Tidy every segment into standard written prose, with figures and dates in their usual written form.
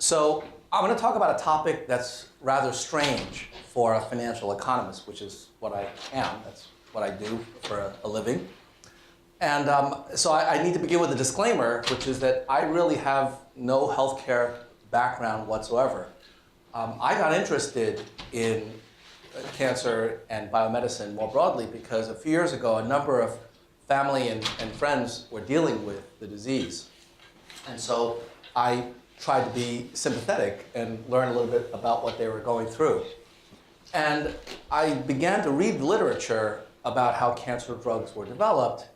So I'm going to talk about a topic that's rather strange for a financial economist, which is what I am. That's what I do for a living. And so I need to begin with a disclaimer, which is that I really have no healthcare background whatsoever. I got interested in cancer and biomedicine more broadly because a few years ago, a number of family and friends were dealing with the disease. And so I tried to be sympathetic and learn a little bit about what they were going through. And I began to read the literature about how cancer drugs were developed.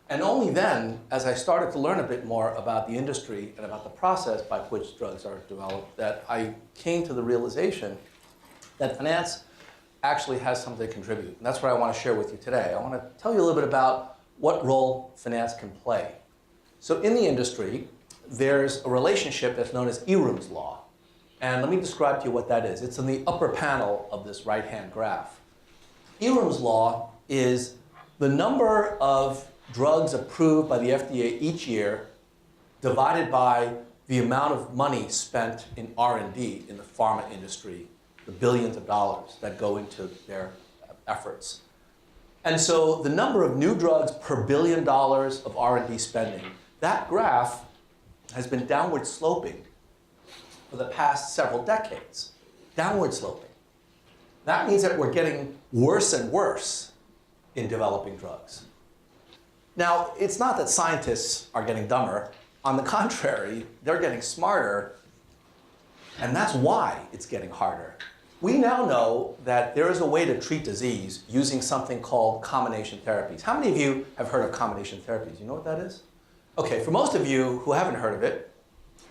And only then, as I started to learn a bit more about the industry and about the process by which drugs are developed, that I came to the realization that finance actually has something to contribute. And that's what I want to share with you today. I want to tell you a little bit about what role finance can play. So in the industry, there's a relationship that's known as Eroom's law. And let me describe to you what that is. It's in the upper panel of this right-hand graph. Eroom's law is the number of drugs approved by the FDA each year divided by the amount of money spent in R&D in the pharma industry, the billions of dollars that go into their efforts. And so the number of new drugs per $1 billion of R&D spending, that graph has been downward sloping for the past several decades. Downward sloping. That means that we're getting worse and worse in developing drugs. Now, it's not that scientists are getting dumber. On the contrary, they're getting smarter, and that's why it's getting harder. We now know that there is a way to treat disease using something called combination therapies. How many of you have heard of combination therapies? You know what that is? Okay, for most of you who haven't heard of it,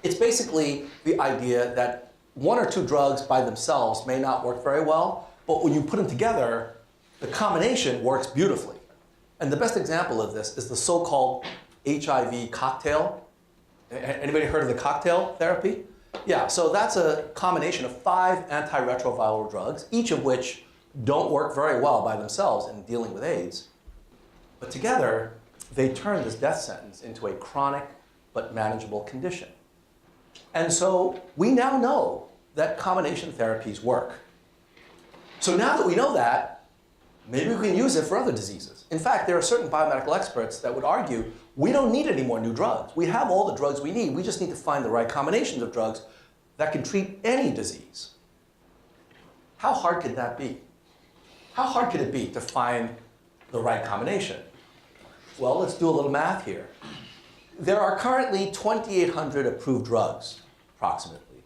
it's basically the idea that one or two drugs by themselves may not work very well, but when you put them together, the combination works beautifully. And the best example of this is the so-called HIV cocktail. Anybody heard of the cocktail therapy? Yeah, so that's a combination of 5 antiretroviral drugs, each of which don't work very well by themselves in dealing with AIDS. But together, they turn this death sentence into a chronic but manageable condition. And so we now know that combination therapies work. So now that we know that, maybe we can use it for other diseases. In fact, there are certain biomedical experts that would argue we don't need any more new drugs. We have all the drugs we need. We just need to find the right combinations of drugs that can treat any disease. How hard could that be? How hard could it be to find the right combination? Well, let's do a little math here. There are currently 2,800 approved drugs, approximately.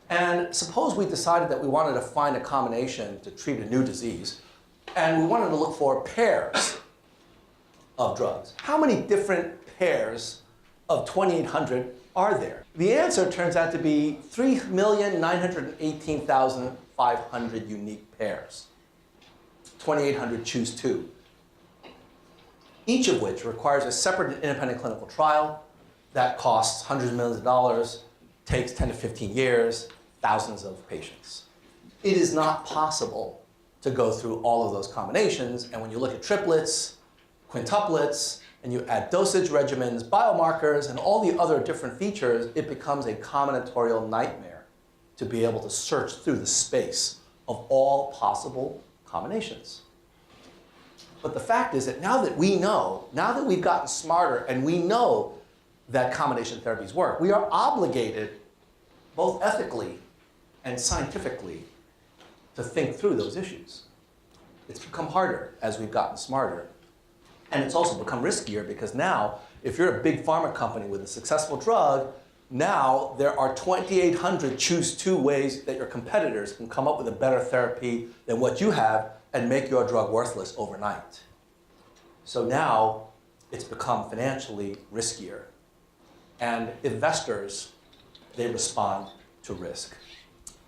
And suppose we decided that we wanted to find a combination to treat a new disease, and we wanted to look for pairs of drugs. How many different pairs of 2,800 are there? The answer turns out to be 3,918,500 unique pairs. 2,800 choose 2. Each of which requires a separate and independent clinical trial that costs hundreds of millions of dollars, takes 10 to 15 years, thousands of patients. It is not possible to go through all of those combinations, and when you look at triplets, quintuplets, and you add dosage regimens, biomarkers, and all the other different features, it becomes a combinatorial nightmare to be able to search through the space of all possible combinations. But the fact is that now that we know, now that we've gotten smarter and we know that combination therapies work, we are obligated, both ethically and scientifically, to think through those issues. It's become harder as we've gotten smarter. And it's also become riskier because now, if you're a big pharma company with a successful drug, now there are 2,800 choose 2 ways that your competitors can come up with a better therapy than what you have and make your drug worthless overnight. So now it's become financially riskier. And investors, they respond to risk.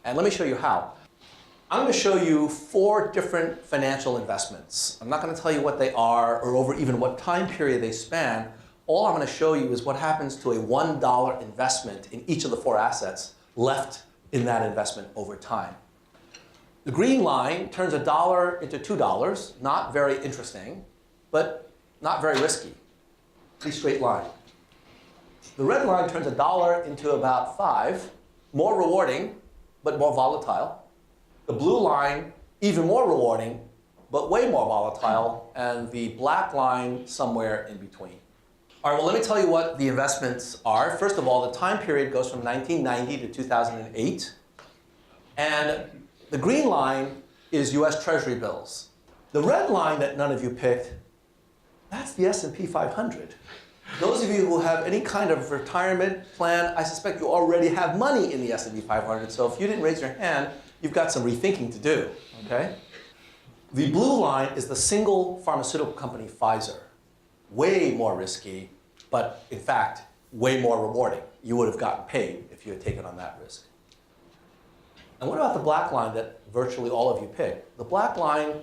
And let me show you how. I'm going to show you 4 different financial investments. I'm not going to tell you what they are or over even what time period they span. All I'm going to show you is what happens to a $1 investment in each of the 4 assets left in that investment over time. The green line turns $1 into $2, not very interesting, but not very risky. Pretty straight line. The red line turns $1 into about $5, more rewarding, but more volatile. The blue line, even more rewarding, but way more volatile. And the black line, somewhere in between. All right, well, let me tell you what the investments are. First of all, the time period goes from 1990 to 2008. And the green line is US Treasury bills. The red line that none of you picked, that's the S&P 500. Those of you who have any kind of retirement plan, I suspect you already have money in the S&P 500. So if you didn't raise your hand, you've got some rethinking to do, okay? The blue line is the single pharmaceutical company, Pfizer. Way more risky, but in fact, way more rewarding. You would have gotten paid if you had taken on that risk. And what about the black line that virtually all of you picked? The black line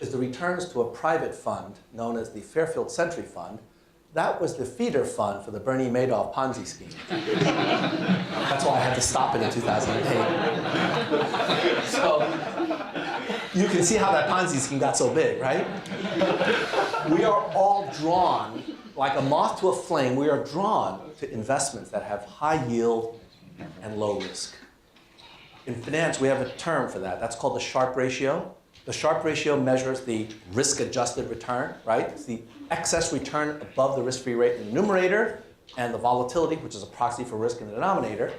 is the returns to a private fund known as the Fairfield Century Fund. That was the feeder fund for the Bernie Madoff Ponzi scheme. That's why I had to stop it in 2008. So you can see how that Ponzi scheme got so big, right? We are all drawn, like a moth to a flame, we are drawn to investments that have high yield and low risk. In finance, we have a term for that. That's called the Sharpe Ratio. The Sharpe Ratio measures the risk-adjusted return, right? It's the excess return above the risk-free rate in the numerator and the volatility, which is a proxy for risk in the denominator.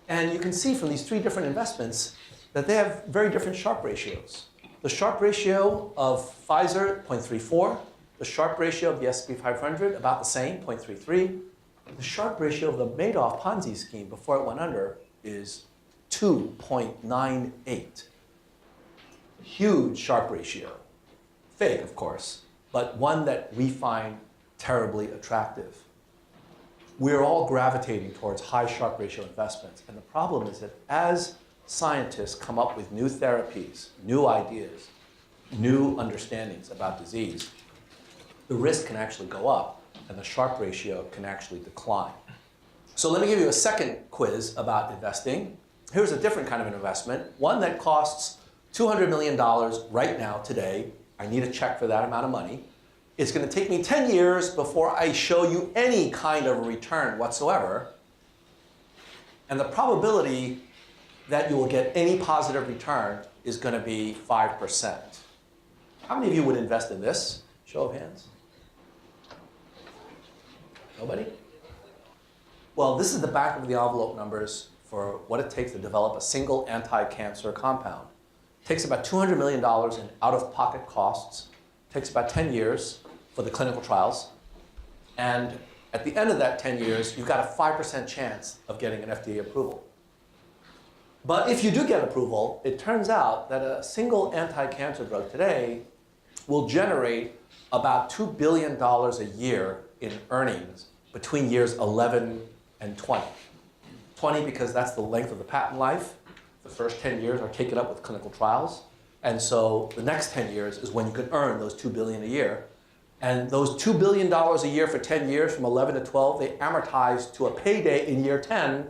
And you can see from these three different investments that they have very different Sharpe ratios. The Sharpe ratio of Pfizer, 0.34. The Sharpe ratio of the S&P 500, about the same, 0.33. The Sharpe ratio of the Madoff Ponzi scheme before it went under is 2.98. Huge Sharpe ratio. Fake, of course, but one that we find terribly attractive. We're all gravitating towards high Sharpe ratio investments. And the problem is that as scientists come up with new therapies, new ideas, new understandings about disease, the risk can actually go up and the Sharpe ratio can actually decline. So let me give you a second quiz about investing. Here's a different kind of an investment, one that costs $200 million right now, today. I need a check for that amount of money. It's going to take me 10 years before I show you any kind of return whatsoever. And the probability that you will get any positive return is going to be 5%. How many of you would invest in this? Show of hands. Nobody? Well, this is the back of the envelope numbers for what it takes to develop a single anti-cancer compound. It takes about $200 million in out-of-pocket costs. It takes about 10 years for the clinical trials. And at the end of that 10 years, you've got a 5% chance of getting an FDA approval. But if you do get approval, it turns out that a single anti-cancer drug today will generate about $2 billion a year in earnings between years 11 and 20. 20 because that's the length of the patent life. The first 10 years are taken up with clinical trials. And so the next 10 years is when you can earn those $2 billion a year. And those $2 billion a year for 10 years, from 11 to 12, they amortize to a payday in year 10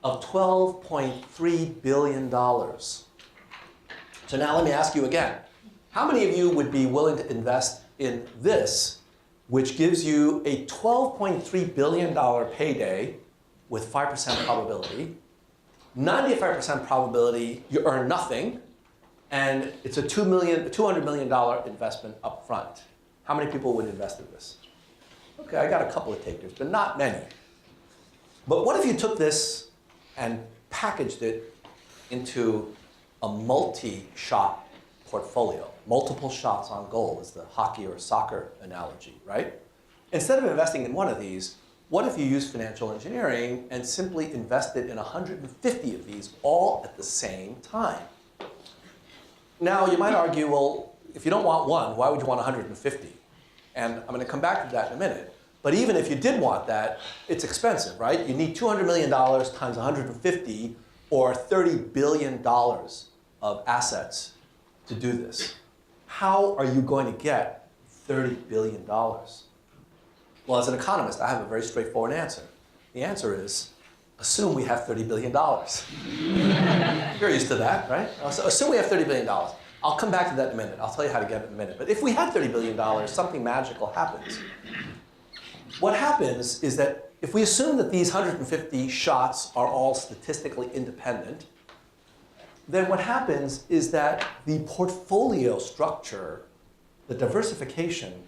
of $12.3 billion. So now let me ask you again. How many of you would be willing to invest in this, which gives you a $12.3 billion payday with 5% probability, 95% probability you earn nothing, and it's a $200 million investment up front? How many people would invest in this? Okay, I got a couple of takers, but not many. But what if you took this and packaged it into a multi-shot portfolio? Multiple shots on goal is the hockey or soccer analogy, right? Instead of investing in one of these, what if you use financial engineering and simply invested in 150 of these all at the same time? Now, you might argue, well, if you don't want one, why would you want 150? And I'm going to come back to that in a minute. But even if you did want that, it's expensive, right? You need $200 million times 150, or $30 billion of assets to do this. How are you going to get $30 billion? Well, as an economist, I have a very straightforward answer. The answer is, assume we have $30 billion. You're used to that, right? So assume we have $30 billion. I'll come back to that in a minute. I'll tell you how to get it in a minute. But if we had $30 billion, something magical happens. What happens is that if we assume that these 150 shots are all statistically independent, then what happens is that the portfolio structure, the diversification,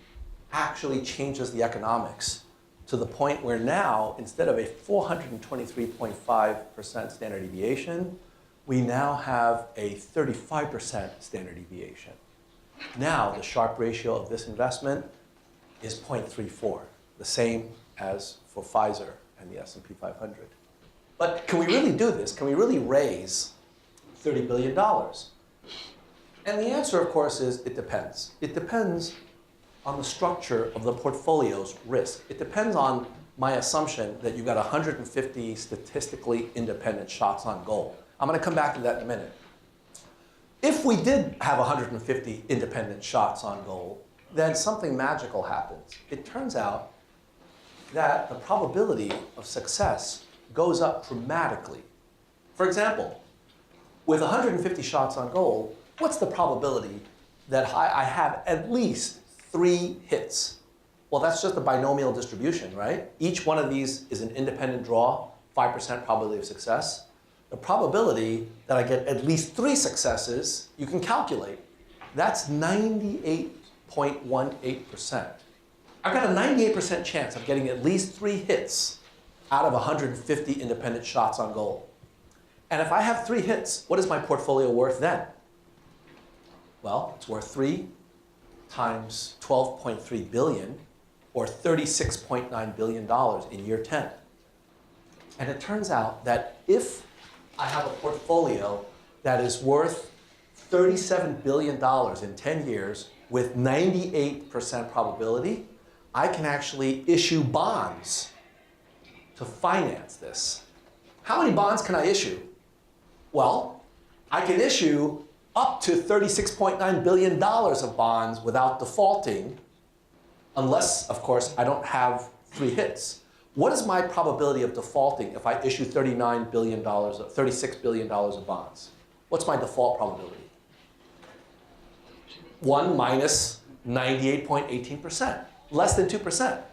actually changes the economics to the point where now, instead of a 423.5% standard deviation, we now have a 35% standard deviation. Now, the Sharpe ratio of this investment is 0.34, the same as for Pfizer and the S&P 500. But can we really do this? Can we really raise $30 billion? And the answer, of course, is it depends. It depends on the structure of the portfolio's risk. It depends on my assumption that you've got 150 statistically independent shots on goal. I'm going to come back to that in a minute. If we did have 150 independent shots on goal, then something magical happens. It turns out that the probability of success goes up dramatically. For example, with 150 shots on goal, what's the probability that I have at least 3 hits? Well, that's just a binomial distribution, right? Each one of these is an independent draw, 5% probability of success. The probability that I get at least 3 successes, you can calculate. That's 98.18%. I've got a 98% chance of getting at least 3 hits out of 150 independent shots on goal. And if I have 3 hits, what is my portfolio worth then? Well, it's worth 3 times 12.3 billion, or $36.9 billion in year 10. And it turns out that if I have a portfolio that is worth $37 billion in 10 years with 98% probability, I can actually issue bonds to finance this. How many bonds can I issue? Well, I can issue up to $36.9 billion of bonds without defaulting, unless, of course, I don't have 3 hits. What is my probability of defaulting if I issue $36 billion of bonds? What's my default probability? 1 minus 98.18%, less than 2%.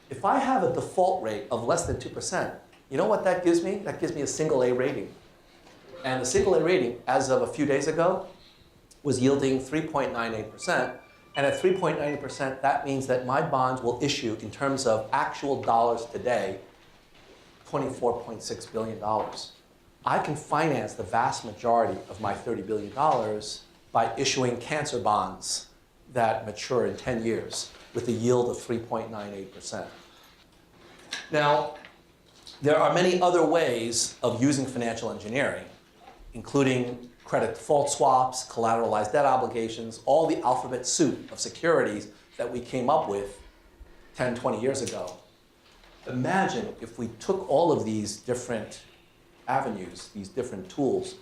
If I have a default rate of less than 2%, you know what that gives me? That gives me a single A rating. And the single A rating, as of a few days ago, was yielding 3.98%. And at 3.98%, that means that my bonds will issue, in terms of actual dollars today, $24.6 billion. I can finance the vast majority of my $30 billion by issuing cancer bonds that mature in 10 years with a yield of 3.98%. Now, there are many other ways of using financial engineering, including credit default swaps, collateralized debt obligations, all the alphabet soup of securities that we came up with 10, 20 years ago. Imagine if we took all of these different avenues, these different tools,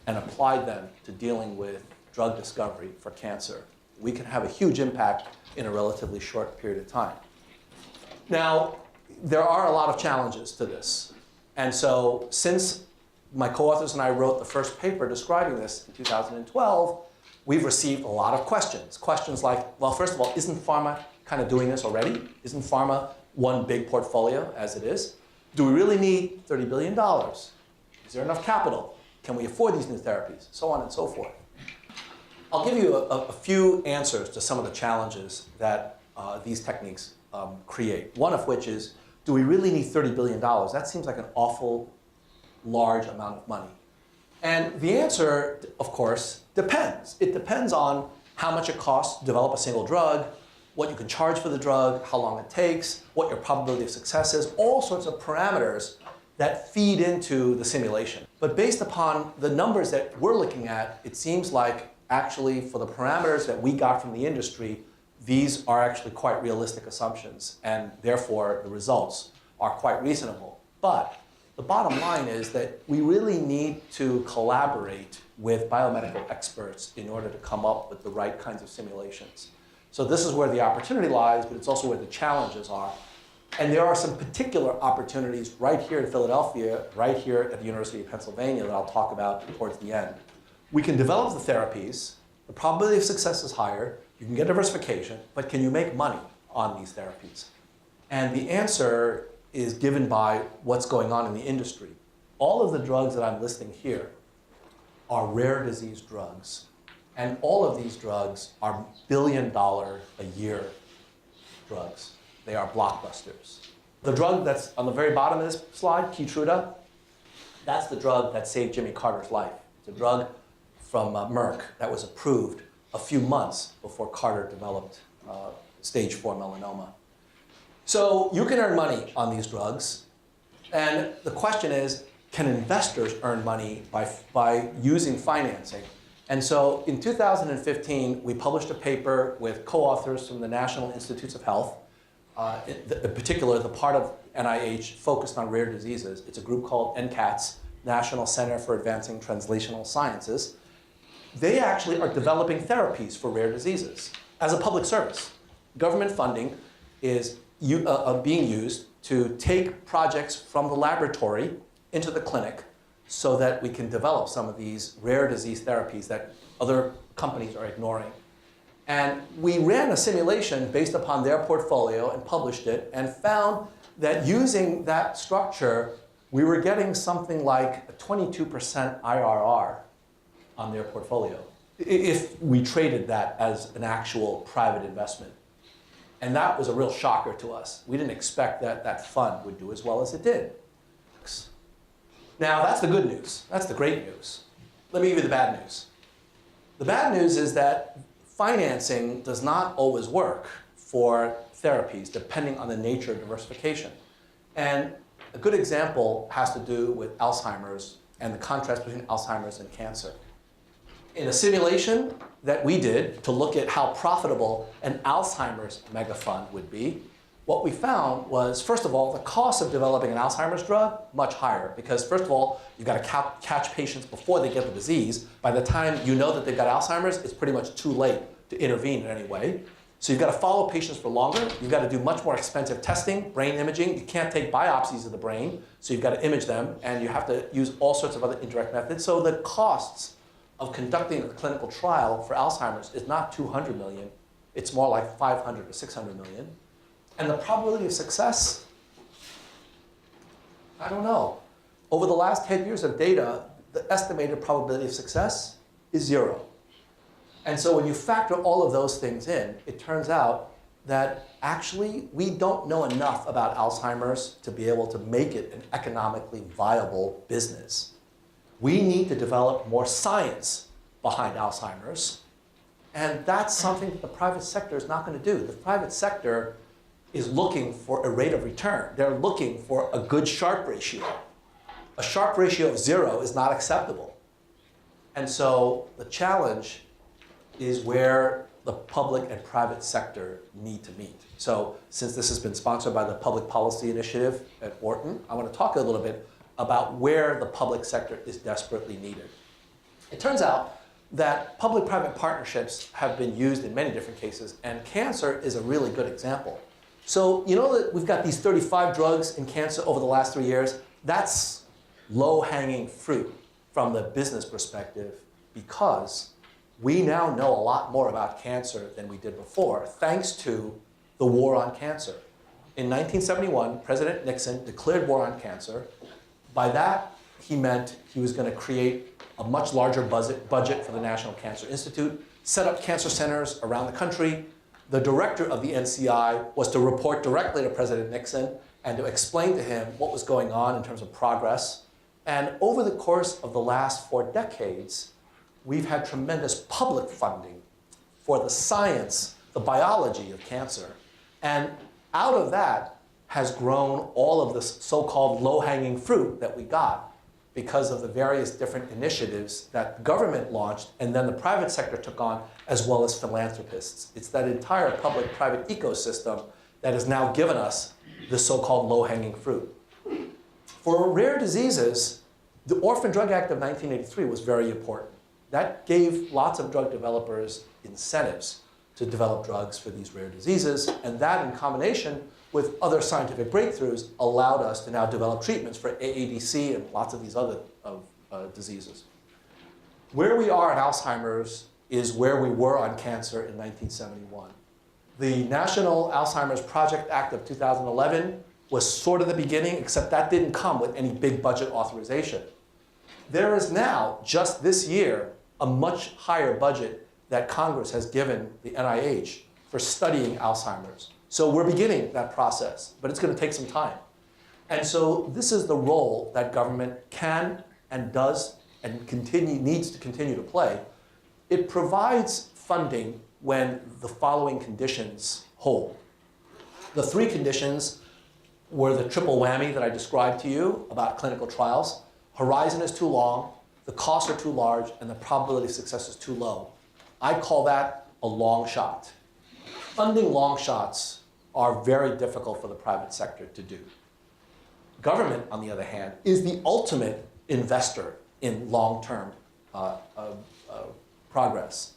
and applied them to dealing with drug discovery for cancer. We can have a huge impact in a relatively short period of time. Now, there are a lot of challenges to this. And so since my co-authors and I wrote the first paper describing this in 2012, we've received a lot of questions. Questions like, well, first of all, isn't pharma kind of doing this already? Isn't pharma one big portfolio as it is? Do we really need $30 billion? Is there enough capital? Can we afford these new therapies? So on and so forth. I'll give you a few answers to some of the challenges that these techniques create. One of which is, do we really need $30 billion? That seems like an awful large amount of money. And the answer, of course, depends. It depends on how much it costs to develop a single drug, what you can charge for the drug, how long it takes, what your probability of success is, all sorts of parameters that feed into the simulation. But based upon the numbers that we're looking at, it seems like actually for the parameters that we got from the industry, these are actually quite realistic assumptions, and therefore the results are quite reasonable. But the bottom line is that we really need to collaborate with biomedical experts in order to come up with the right kinds of simulations. So this is where the opportunity lies, but it's also where the challenges are. And there are some particular opportunities right here in Philadelphia, right here at the University of Pennsylvania that I'll talk about towards the end. We can develop the therapies, the probability of success is higher, you can get diversification, but can you make money on these therapies? And the answer is given by what's going on in the industry. All of the drugs that I'm listing here are rare disease drugs. And all of these drugs are billion-dollar-a-year drugs. They are blockbusters. The drug that's on the very bottom of this slide, Keytruda, that's the drug that saved Jimmy Carter's life. It's a drug from Merck that was approved a few months before Carter developed stage 4 melanoma. So you can earn money on these drugs. And the question is, can investors earn money by using financing? And so in 2015, we published a paper with co-authors from the National Institutes of Health, in particular, the part of NIH focused on rare diseases. It's a group called NCATS, National Center for Advancing Translational Sciences. They actually are developing therapies for rare diseases as a public service. Government funding is being used to take projects from the laboratory into the clinic so that we can develop some of these rare disease therapies that other companies are ignoring. And we ran a simulation based upon their portfolio and published it and found that using that structure, we were getting something like a 22% IRR on their portfolio if we traded that as an actual private investment. And that was a real shocker to us. We didn't expect that that fund would do as well as it did. Now, that's the good news. That's the great news. Let me give you the bad news. The bad news is that financing does not always work for therapies, depending on the nature of diversification. And a good example has to do with Alzheimer's and the contrast between Alzheimer's and cancer. In a simulation that we did to look at how profitable an Alzheimer's mega fund would be, what we found was, first of all, the cost of developing an Alzheimer's drug, much higher. Because first of all, you've got to catch patients before they get the disease. By the time you know that they've got Alzheimer's, it's pretty much too late to intervene in any way. So you've got to follow patients for longer. You've got to do much more expensive testing, brain imaging. You can't take biopsies of the brain, so you've got to image them. And you have to use all sorts of other indirect methods. So the costs of conducting a clinical trial for Alzheimer's is not 200 million. It's more like 500 to 600 million. And the probability of success, I don't know. Over the last 10 years of data, the estimated probability of success is 0. And so when you factor all of those things in, it turns out that actually we don't know enough about Alzheimer's to be able to make it an economically viable business. We need to develop more science behind Alzheimer's. And that's something that the private sector is not going to do. The private sector is looking for a rate of return. They're looking for a good Sharpe ratio. A Sharpe ratio of 0 is not acceptable. And so the challenge is where the public and private sector need to meet. So since this has been sponsored by the Public Policy Initiative at Wharton, I want to talk a little bit about where the public sector is desperately needed. It turns out that public-private partnerships have been used in many different cases, and cancer is a really good example. So you know that we've got these 35 drugs in cancer over the last 3 years? That's low-hanging fruit from the business perspective because we now know a lot more about cancer than we did before, thanks to the war on cancer. In 1971, President Nixon declared war on cancer. By that, he meant he was going to create a much larger budget for the National Cancer Institute, set up cancer centers around the country. The director of the NCI was to report directly to President Nixon and to explain to him what was going on in terms of progress. And over the course of the last 4 decades, we've had tremendous public funding for the science, the biology of cancer. And out of that has grown all of this so-called low-hanging fruit that we got because of the various different initiatives that the government launched and then the private sector took on, as well as philanthropists. It's that entire public-private ecosystem that has now given us the so-called low-hanging fruit. For rare diseases, the Orphan Drug Act of 1983 was very important. That gave lots of drug developers incentives to develop drugs for these rare diseases, and that in combination with other scientific breakthroughs allowed us to now develop treatments for AADC and lots of these other diseases. Where we are in Alzheimer's is where we were on cancer in 1971. The National Alzheimer's Project Act of 2011 was sort of the beginning, except that didn't come with any big budget authorization. There is now, just this year, a much higher budget that Congress has given the NIH for studying Alzheimer's. So we're beginning that process, but it's going to take some time. And so this is the role that government can and does and needs to continue to play. It provides funding when the following conditions hold. The three conditions were the triple whammy that I described to you about clinical trials. Horizon is too long, the costs are too large, and the probability of success is too low. I call that a long shot. Funding long shots are very difficult for the private sector to do. Government, on the other hand, is the ultimate investor in long-term progress.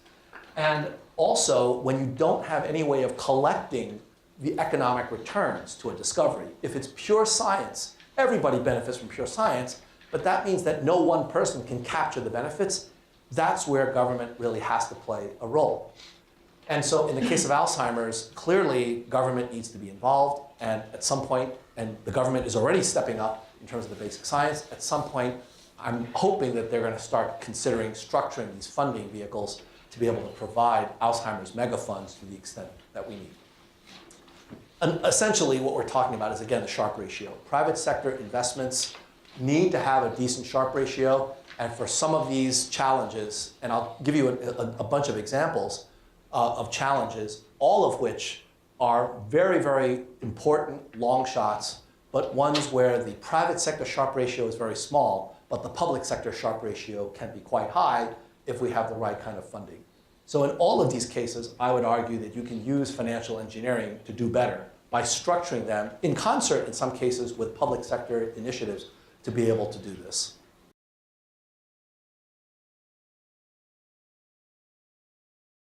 And also, when you don't have any way of collecting the economic returns to a discovery, if it's pure science, everybody benefits from pure science, but that means that no one person can capture the benefits. That's where government really has to play a role. And so in the case of Alzheimer's, clearly government needs to be involved, and at some point, and the government is already stepping up in terms of the basic science, at some point, I'm hoping that they're going to start considering structuring these funding vehicles to be able to provide Alzheimer's mega funds to the extent that we need. And essentially, what we're talking about is, again, the Sharpe ratio. Private sector investments need to have a decent Sharpe ratio, and for some of these challenges, and I'll give you a bunch of examples of challenges, all of which are very, very important long shots, but ones where the private sector Sharpe ratio is very small, but the public sector Sharpe ratio can be quite high if we have the right kind of funding. So in all of these cases, I would argue that you can use financial engineering to do better by structuring them in concert, in some cases, with public sector initiatives to be able to do this.